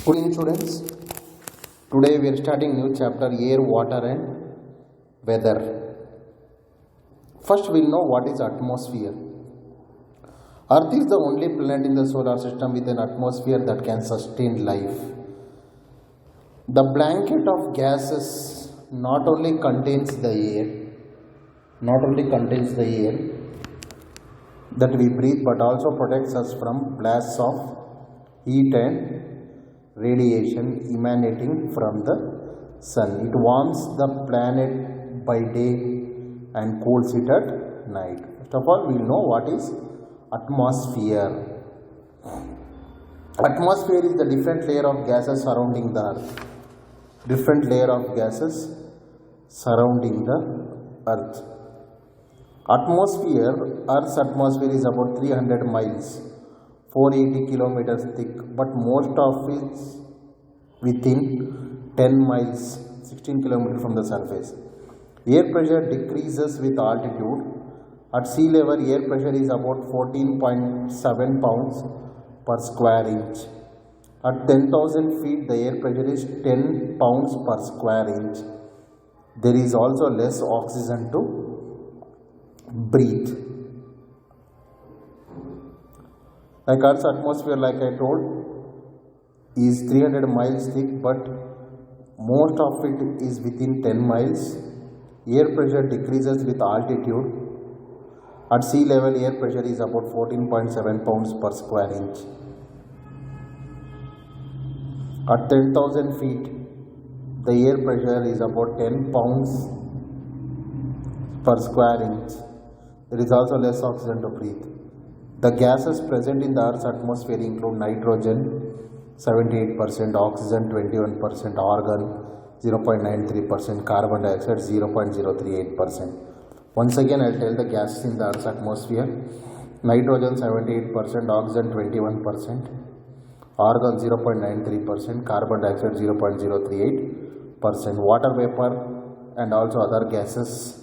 Good evening, students. Today we are starting new chapter air, water and weather. First we'll know what is atmosphere. Earth is the only planet in the solar system with an atmosphere that can sustain life. The blanket of gases not only contains the air that we breathe, but also protects us from blasts of heat and radiation emanating from the sun. It warms the planet by day and cools it at night. First of all, we will know what is atmosphere. Atmosphere is the different layer of gases surrounding the earth. Different layer of gases surrounding the earth. Earth's atmosphere is about 300 miles, 480 kilometers thick, but most of it is within 10 miles, 16 kilometers from the surface. Air pressure decreases with altitude. At sea level, air pressure is about 14.7 pounds per square inch. At 10,000 feet, the air pressure is 10 pounds per square inch. There is also less oxygen to breathe. Like Earth's atmosphere, like I told, is 300 miles thick, but most of it is within 10 miles. Air pressure decreases with altitude. At sea level, air pressure is about 14.7 pounds per square inch. At 10,000 feet, the air pressure is about 10 pounds per square inch. There is also less oxygen to breathe. The gases present in the Earth's atmosphere include nitrogen 78%, oxygen 21%, argon 0.93%, carbon dioxide 0.038%. Once again, I will tell the gases in the Earth's atmosphere: nitrogen 78%, oxygen 21%, argon 0.93%, carbon dioxide 0.038%. Water vapor and also other gases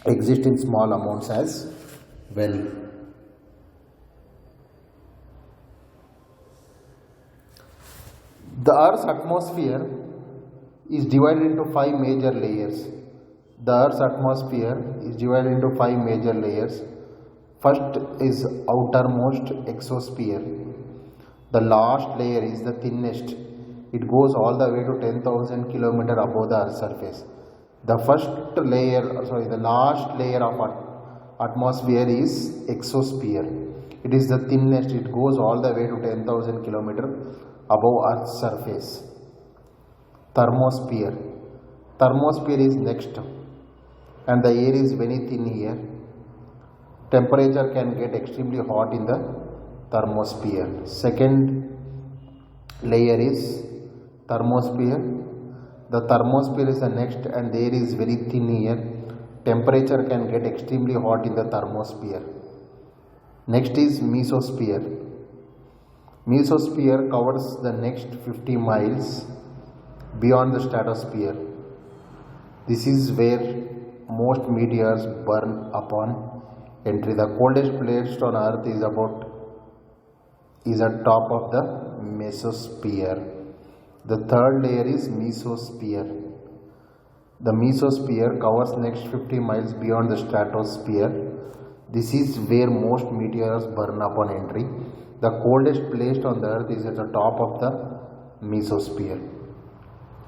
exist in small amounts as well. The Earth's atmosphere is divided into 5 major layers. The Earth's atmosphere is divided into 5 major layers. First is outermost exosphere. The last layer is the thinnest. It goes all the way to 10,000 km above the Earth's surface. The last layer of atmosphere is exosphere. It is the thinnest. It goes all the way to 10,000 km above Earth's surface. Thermosphere. Thermosphere is next, and the air is very thin here. Temperature can get extremely hot in the thermosphere. Second layer is thermosphere. The thermosphere is the next, and the air is very thin here. Temperature can get extremely hot in the thermosphere. Next is mesosphere. Mesosphere covers the next 50 miles beyond the stratosphere. This is where most meteors burn upon entry. The coldest place on Earth is at top of the mesosphere. The third layer is mesosphere. The mesosphere covers next 50 miles beyond the stratosphere. This is where most meteors burn upon entry. The coldest place on the Earth is at the top of the mesosphere.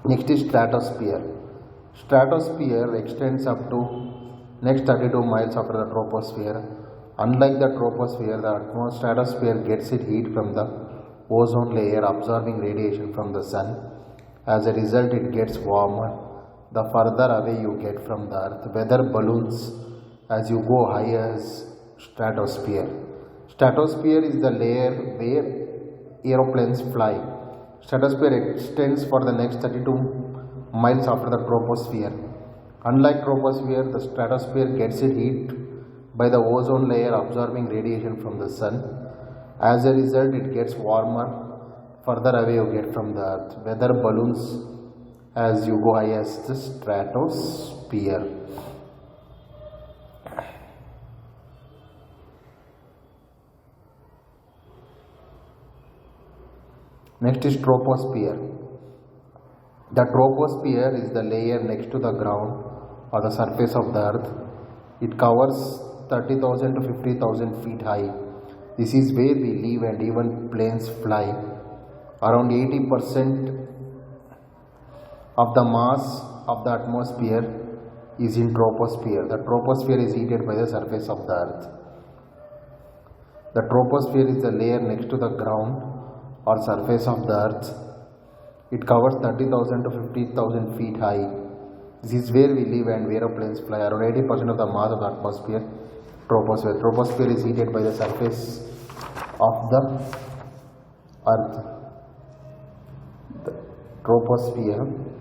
Next is stratosphere. Stratosphere extends up to next 32 miles after the troposphere. Unlike the troposphere, the stratosphere gets its heat from the ozone layer, absorbing radiation from the sun. As a result, it gets warmer the further away you get from the Earth. Weather balloons as you go higher as stratosphere. Stratosphere is the layer where aeroplanes fly. Stratosphere extends for the next 32 miles after the troposphere. Unlike troposphere, the stratosphere gets its heat by the ozone layer absorbing radiation from the sun. As a result, it gets warmer further away you get from the Earth. Weather balloons as you go high as the stratosphere. Next is troposphere. The troposphere is the layer next to the ground or the surface of the earth. It covers 30,000 to 50,000 feet high. This is where we live and even planes fly. Around 80% of the mass of the atmosphere is in troposphere. The troposphere is heated by the surface of the earth. The troposphere is the layer next to the ground or surface of the earth. It covers 30,000 to 50,000 feet high. This is where we live and where airplanes fly. Around 80% of the mass of the atmosphere, troposphere. Troposphere is heated by the surface of the earth. The troposphere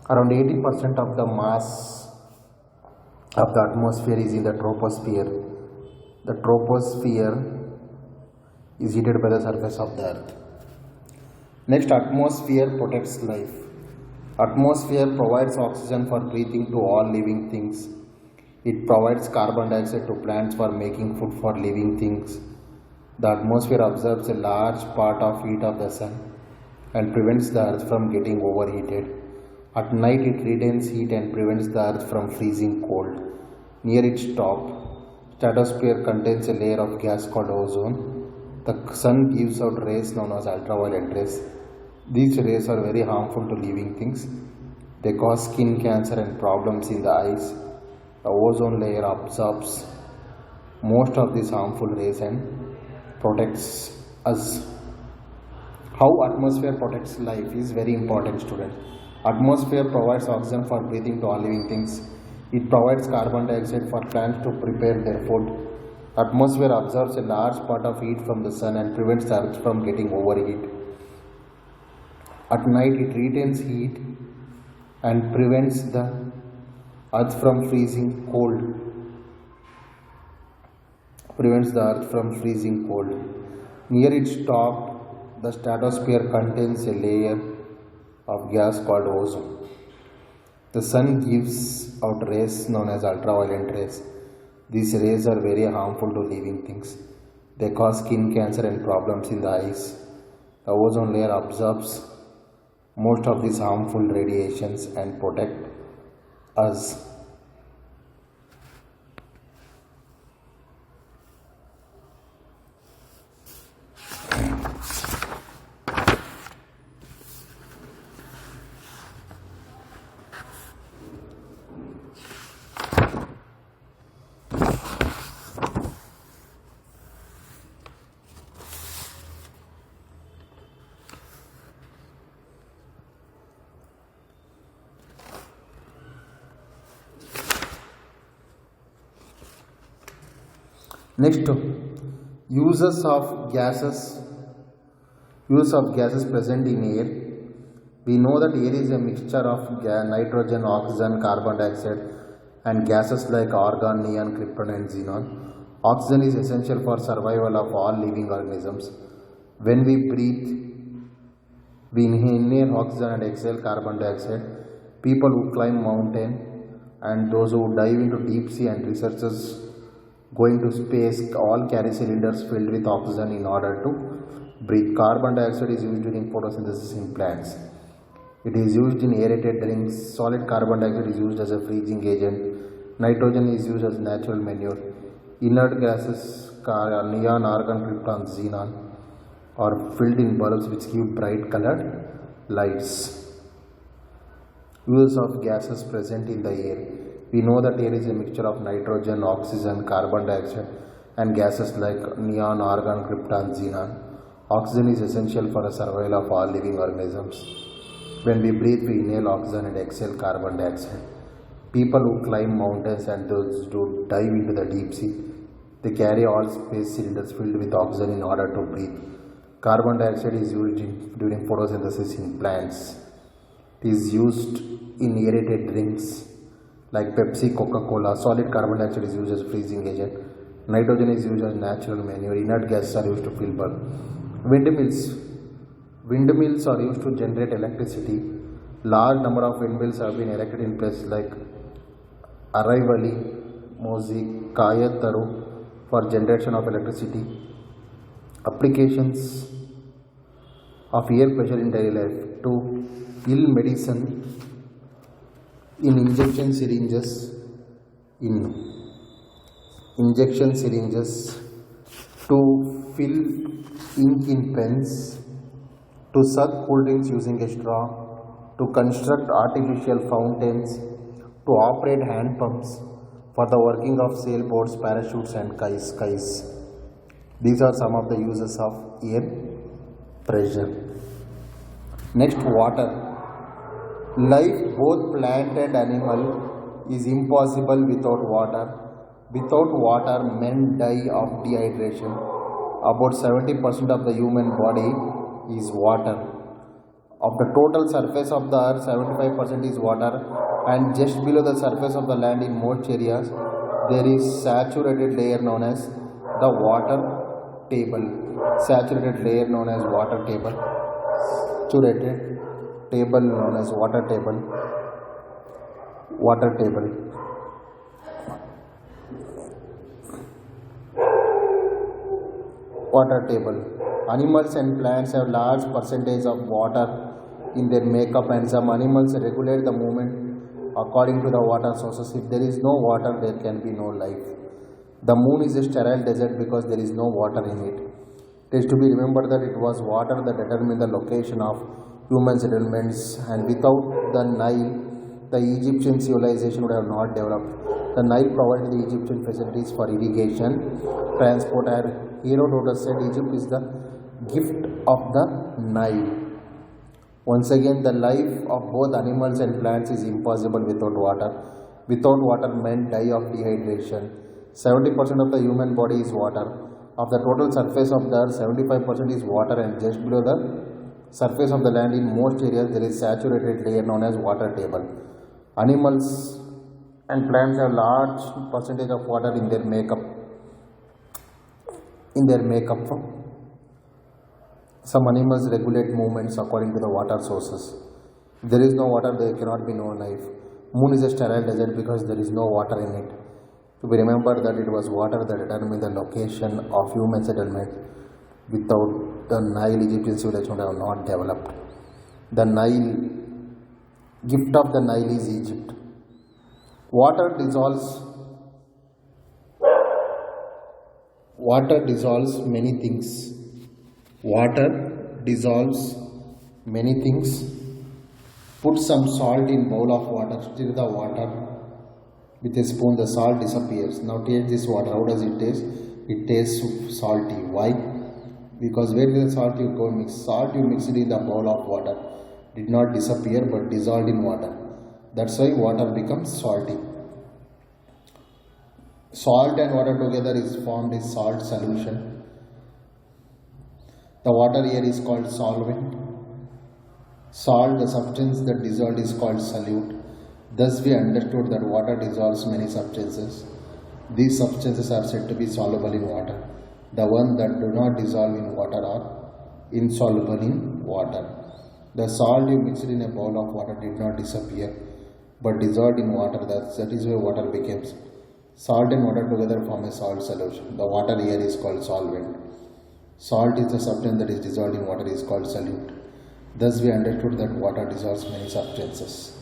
Around 80% of the mass of the atmosphere is in the troposphere. The troposphere is heated by the surface of the earth. Next, atmosphere protects life. Atmosphere provides oxygen for breathing to all living things. It provides carbon dioxide to plants for making food for living things. The atmosphere absorbs a large part of heat of the sun and prevents the earth from getting overheated. At night it retains heat and prevents the earth from freezing cold. Near its top, stratosphere contains a layer of gas called ozone. The sun gives out rays known as ultraviolet rays. These rays are very harmful to living things. They cause skin cancer and problems in the eyes. The ozone layer absorbs most of these harmful rays and protects us. How atmosphere protects life is very important, students. Atmosphere provides oxygen for breathing to all living things. It provides carbon dioxide for plants to prepare their food. Atmosphere absorbs a large part of heat from the sun and prevents the earth from getting overheated. At night it retains heat and prevents the earth from freezing cold. Near its top, the stratosphere contains a layer of gas called ozone. The sun gives out rays known as ultraviolet rays. These rays are very harmful to living things. They cause skin cancer and problems in the eyes. The ozone layer absorbs most of these harmful radiations and protect us. Next, uses of gases present in air. We know that air is a mixture of nitrogen, oxygen, carbon dioxide and gases like argon, neon, krypton and xenon. Oxygen is essential for survival of all living organisms. When we breathe, we inhale oxygen and exhale carbon dioxide. People who climb mountain and those who dive into deep sea and researchers going to space all carry cylinders filled with oxygen in order to breathe. Carbon dioxide is used during photosynthesis in plants. It is used in aerated drinks. Solid carbon dioxide is used as a freezing agent. Nitrogen is used as natural manure. Inert gases, neon, argon, krypton, xenon are filled in bulbs which give bright colored lights. Uses of gases present in the air. We know that air is a mixture of nitrogen, oxygen, carbon dioxide and gases like neon, argon, krypton, xenon. Oxygen is essential for the survival of all living organisms. When we breathe, we inhale oxygen and exhale carbon dioxide. People who climb mountains and those who dive into the deep sea, they carry all space cylinders filled with oxygen in order to breathe. Carbon dioxide is used during photosynthesis in plants. It is used in aerated drinks like Pepsi, Coca-Cola. Solid carbon dioxide is used as freezing agent. Nitrogen is used as natural manure. Inert gases are used to fill bulb. Windmills are used to generate electricity. Large number of windmills have been erected in places like Araivali, Mosaic, Kayatharu for generation of electricity. Applications of air pressure in daily life. To ill medicine in injection syringes to fill ink in pens, to suck cool drinks using a straw, to construct artificial fountains, to operate hand pumps, for the working of sailboats, parachutes and kites. These are some of the uses of air pressure. Next, water. Life, both plant and animal, is impossible without water. Without water, men die of dehydration. About 70% of the human body is water. Of the total surface of the earth, 75% is water, and just below the surface of the land in most areas, there is saturated layer known as the water table. Saturated layer known as water table. Saturated table known as water table. Water table. Water table. Animals and plants have large percentage of water in their makeup, and some animals regulate the movement according to the water sources. If there is no water, there can be no life. The moon is a sterile desert because there is no water in it. It is to be remembered that it was water that determined the location of human settlements, and without the Nile, the Egyptian civilization would have not developed. The Nile provided the Egyptian facilities for irrigation, transport, and Herodotus said Egypt is the gift of the Nile. Once again, the life of both animals and plants is impossible without water. Without water, men die of dehydration. 70% of the human body is water. Of the total surface of the earth, 75% is water, and just below the surface of the land in most areas there is saturated layer known as water table. Animals and plants have large percentage of water in their makeup. Some animals regulate movements according to the water sources. If there is no water, there cannot be no life. Moon is a sterile desert because there is no water in it. To be remembered that it was water that determined the location of human settlement. Without the Nile, Egyptian civilization would have not developed. The Nile, gift of the Nile is Egypt. Water dissolves many things. Water dissolves many things. Put some salt in bowl of water, stir the water with a spoon, the salt disappears. Now taste this water. How does it taste? It tastes salty. Why? Because where is the salt you go mix? Salt you mixed in the bowl of water did not disappear but dissolved in water. That's why water becomes salty. Salt and water together is formed a salt solution. The water here is called solvent. Salt, the substance that dissolved, is called solute. Thus we understood that water dissolves many substances. These substances are said to be soluble in water. The ones that do not dissolve in water are insoluble in water. The salt you mixed in a bowl of water did not disappear but dissolved in water. That is why water becomes. Salt and water together form a salt solution. The water here is called solvent. Salt is the substance that is dissolved in water, is called solute. Thus we understood that water dissolves many substances.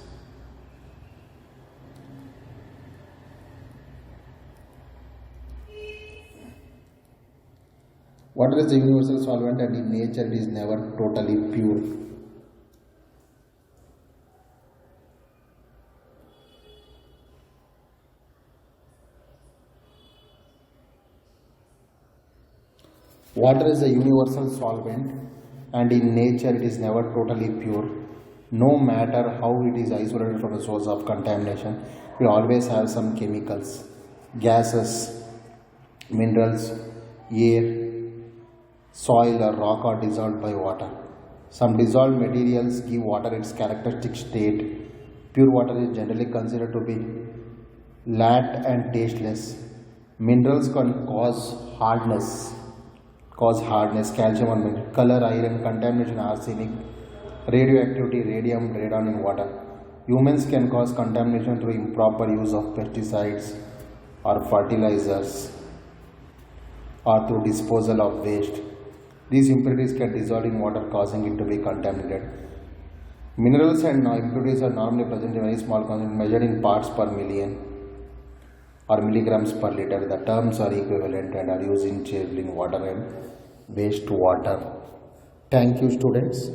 Water is a universal solvent, and in nature it is never totally pure. Water is a universal solvent, and in nature it is never totally pure. No matter how it is isolated from the source of contamination, we always have some chemicals, gases, minerals, air, soil or rock are dissolved by water. Some dissolved materials give water its characteristic state. Pure water is generally considered to be flat and tasteless. Minerals can cause hardness, calcium or mineral, color, iron, contamination, arsenic, radioactivity, radium, radon in water. Humans can cause contamination through improper use of pesticides or fertilizers or through disposal of waste. These impurities can dissolve in water, causing it to be contaminated. Minerals and impurities are normally present in very small quantities, measured in parts per million or milligrams per liter. The terms are equivalent and are used interchangeably in water and wastewater. Thank you, students.